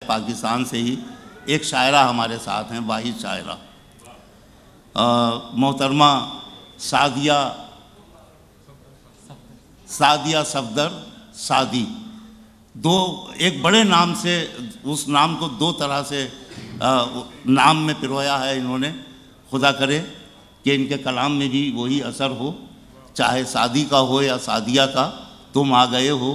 पाकिस्तान से ही, एक शायरा हमारे साथ हैं, वाहिद शायरा मोहतरमा सादिया सफदर सादी। एक बड़े नाम से, उस नाम को दो तरह से नाम में पिरोया है इन्होंने। खुदा करे कि इनके कलाम में भी वही असर हो, चाहे सादी का हो या सादिया का। तुम आ गए हो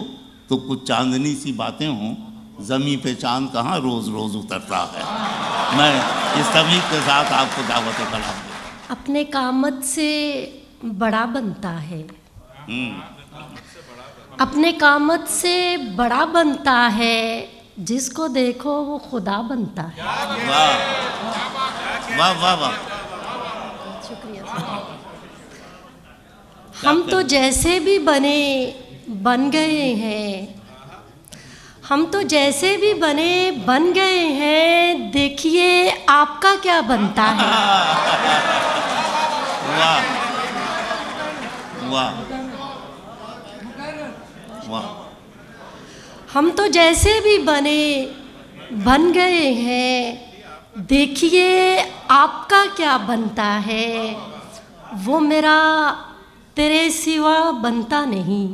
तो कुछ चांदनी सी बातें हों, ज़मीं पे चांद कहाँ रोज़ रोज़ उतरता है। मैं इस तमीज़ के साथ आपको दावत कलाम दूँ। अपने कामत से बड़ा बनता है, अपने कामत से बड़ा बनता है, जिसको देखो वो खुदा बनता है। वाह वाह वाह वाह, शुक्रिया। हम तो जैसे भी बन गए हैं, हम तो जैसे भी बन गए हैं, देखिए आपका क्या बनता है। वाह वाह वाह। हम तो जैसे भी बन गए हैं, देखिए आपका क्या बनता है। वो मेरा तेरे सिवा बनता नहीं,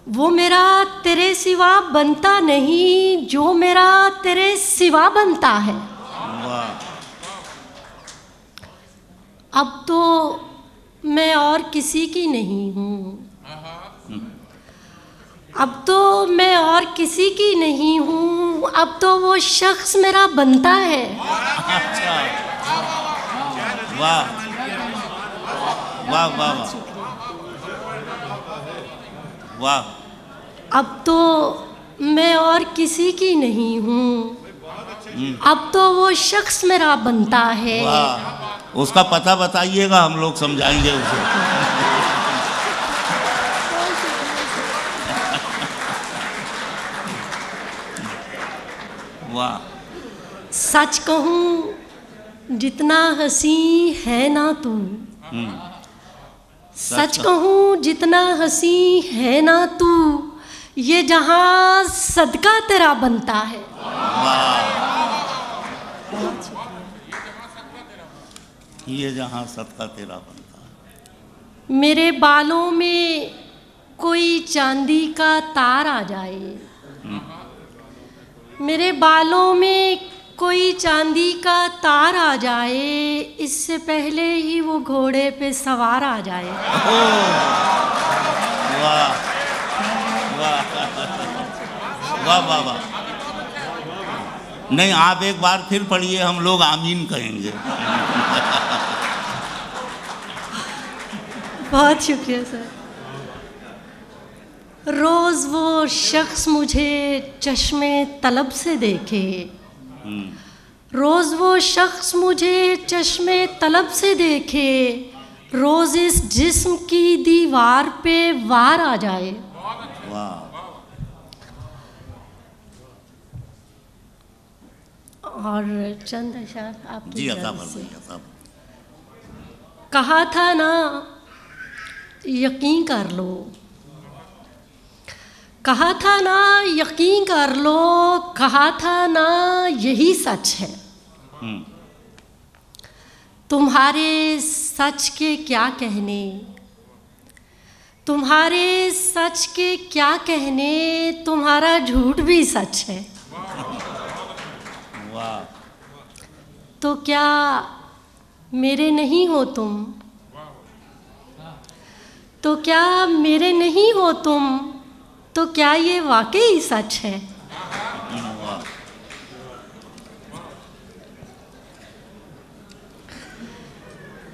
वो मेरा तेरे सिवा बनता नहीं, जो मेरा तेरे सिवा बनता है। अब तो मैं और किसी की नहीं हूँ, अब तो मैं और किसी की नहीं हूँ, अब तो वो शख्स मेरा बनता है। अच्छा, वाह वाह वाह वाह। अब तो मैं और किसी की नहीं हूँ, अब तो वो शख्स मेरा बनता है। वाह, उसका पता बताइएगा, हम लोग समझाएंगे उसे। वाह। सच कहूँ जितना हंसी है ना तू, सच कहूँ जितना हंसी है ना तू, ये जहाँ सदका तेरा बनता है। ये जहाँ सदका तेरा बनता है। मेरे बालों में कोई चांदी का तार आ जाए, मेरे बालों में कोई चांदी का तार आ जाए, इससे पहले ही वो घोड़े पे सवार आ जाए। वाह वाह वाह वाह वाह। नहीं, आप एक बार फिर पढ़िए, हम लोग आमीन कहेंगे। बहुत शुक्रिया सर। रोज़ वो शख्स मुझे चश्मे तलब से देखे, रोज़ वो शख्स मुझे चश्मे तलब से देखे, रोज़ इस जिस्म की दीवार पे वार आ जाए। वाह। और चंद अशार आपकी जी, कहा था ना यकीन कर लो, कहा था ना यकीन कर लो, कहा था ना यही सच है। तुम्हारे सच के क्या कहने, तुम्हारे सच के क्या कहने, तुम्हारा झूठ भी सच है। वाह। तो क्या मेरे नहीं हो तुम, तो क्या मेरे नहीं हो तुम, तो क्या ये वाकई सच है।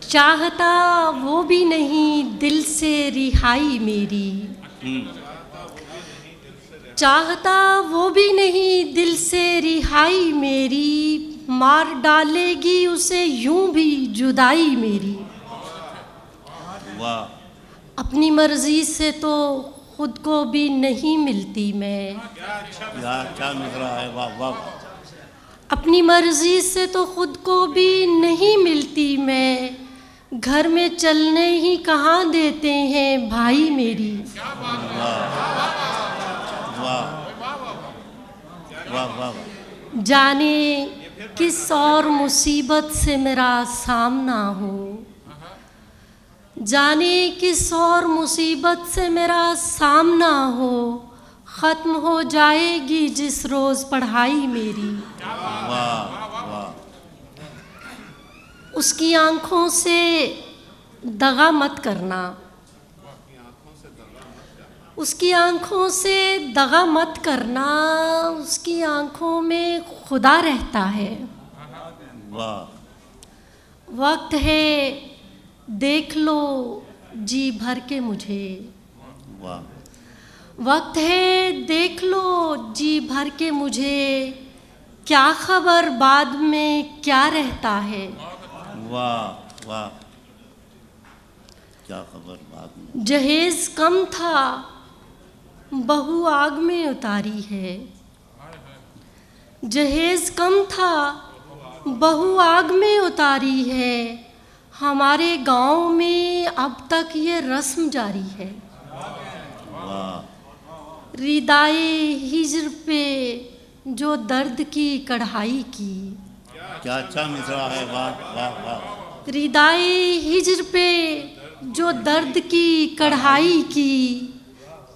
चाहता वो भी नहीं दिल से रिहाई मेरी, चाहता वो भी नहीं दिल से रिहाई मेरी, मार डालेगी उसे यूं भी जुदाई मेरी। वाह। अपनी मर्जी से तो खुद को भी नहीं मिलती मैं, क्या मिल रहा है। वाह वाह। अपनी मर्जी से तो खुद को भी नहीं मिलती मैं, घर में चलने ही कहाँ देते हैं भाई मेरी। वाह वाह वाह वाह वाह। जाने किस और मुसीबत से मेरा सामना हो, जाने किस और मुसीबत से मेरा सामना हो, ख़त्म हो जाएगी जिस रोज़ पढ़ाई मेरी। वाह वाह। उसकी आँखों से दगा मत करना, उसकी आँखों से दगा मत करना, उसकी आँखों में खुदा रहता है। वाह। वक्त है देख लो जी भर के मुझे, वाह। वक्त है देख लो जी भर के मुझे, क्या खबर बाद में क्या रहता है। वाह वाह। क्या खबर बाद में। जहेज कम था बहू आग में उतारी है, जहेज कम था बहू आग में उतारी है, हमारे गांव में अब तक ये रस्म जारी है। रिदाए हिज्र पे जो दर्द की कढ़ाई की, क्या अच्छा मिसरा है। वाह वाह वाह। रिदाए हिज्र पे जो दर्द की कढ़ाई की,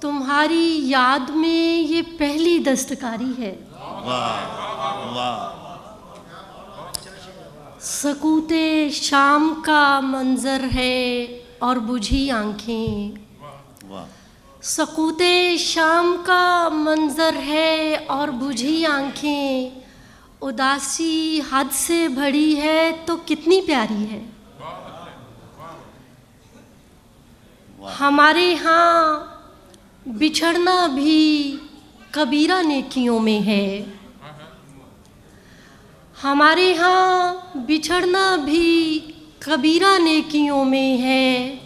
तुम्हारी याद में ये पहली दस्तकारी है। वाह वाह। सकूते शाम का मंजर है और बुझी आंखें, वाह। सकूते शाम का मंजर है और बुझी आंखें, उदासी हद से भरी है तो कितनी प्यारी है। हमारे यहाँ बिछड़ना भी कबीरा नेकियों में है, हमारे यहाँ बिछड़ना भी कबीरा नेकियों में है,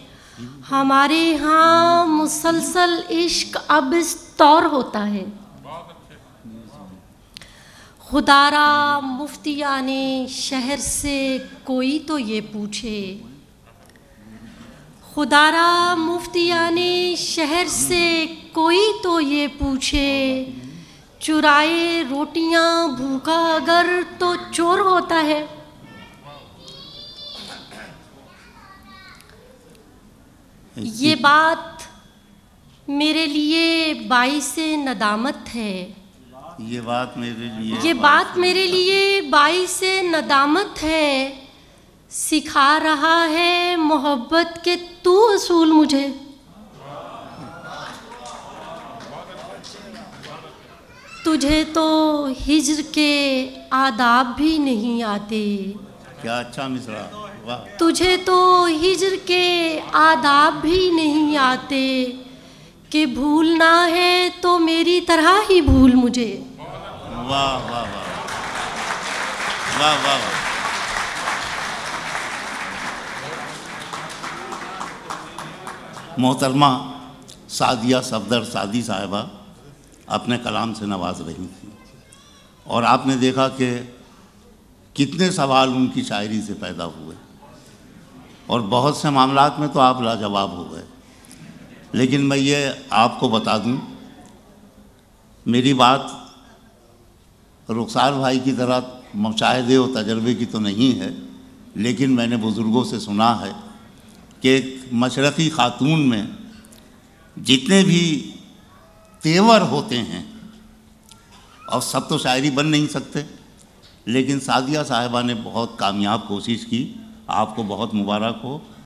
हमारे यहाँ मुसलसल इश्क अब इस तौर होता है। खुदारा मुफ्तियाने शहर से कोई तो ये पूछे, खुदारा मुफ्तियाने शहर से कोई तो ये पूछे, चुराए रोटियां भूखा अगर तो चोर होता है। ये बात मेरे लिए बाइसे नदामत है, ये बात मेरे लिए, ये बात मेरे लिए बाइसे नदामत है, सिखा रहा है मोहब्बत के तू असूल मुझे। तुझे तो हिज्र के आदाब भी नहीं आते, क्या अच्छा मिसरा। वाह। तुझे तो हिज्र के आदाब भी नहीं आते, कि भूलना है तो मेरी तरह ही भूल मुझे। वाह वाह वाह वाह वाह वाह। मोहतरमा सादिया सफदर सादी साहिबा अपने कलाम से नवाज रही थी, और आपने देखा कि कितने सवाल उनकी शायरी से पैदा हुए, और बहुत से मामलात में तो आप लाजवाब हो गए। लेकिन मैं ये आपको बता दूं, मेरी बात रुखसार भाई की तरह मुशाहिदे और तजर्बे की तो नहीं है, लेकिन मैंने बुज़ुर्गों से सुना है कि एक मशरक़ी ख़ातून में जितने भी तेवर होते हैं, और सब तो शायरी बन नहीं सकते, लेकिन सादिया साहिबा ने बहुत कामयाब कोशिश की। आपको बहुत मुबारक हो,